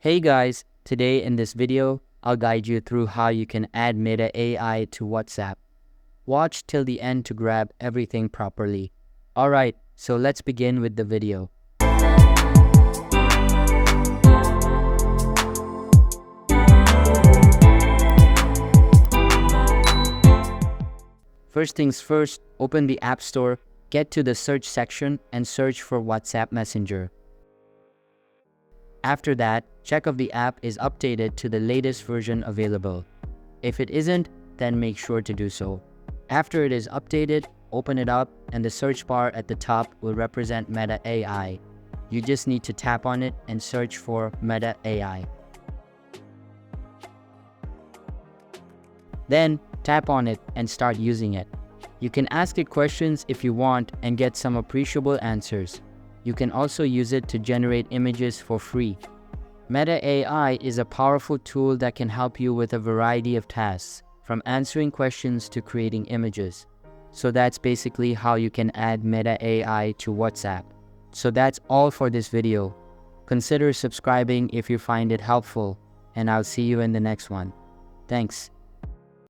Hey guys, today in this video, I'll guide you through how you can add Meta AI to WhatsApp. Watch till the end to grab everything properly. Alright, so let's begin with the video. First things first, open the App Store, get to the search section and search for WhatsApp Messenger. After that, check if the app is updated to the latest version available. If it isn't, then make sure to do so. After it is updated, open it up and the search bar at the top will represent Meta AI. You just need to tap on it and search for Meta AI. Then, tap on it and start using it. You can ask it questions if you want and get some appreciable answers. You can also use it to generate images for free. Meta AI is a powerful tool that can help you with a variety of tasks, from answering questions to creating images. So that's basically how you can add Meta AI to WhatsApp. So that's all for this video. Consider subscribing if you find it helpful, and I'll see you in the next one. Thanks.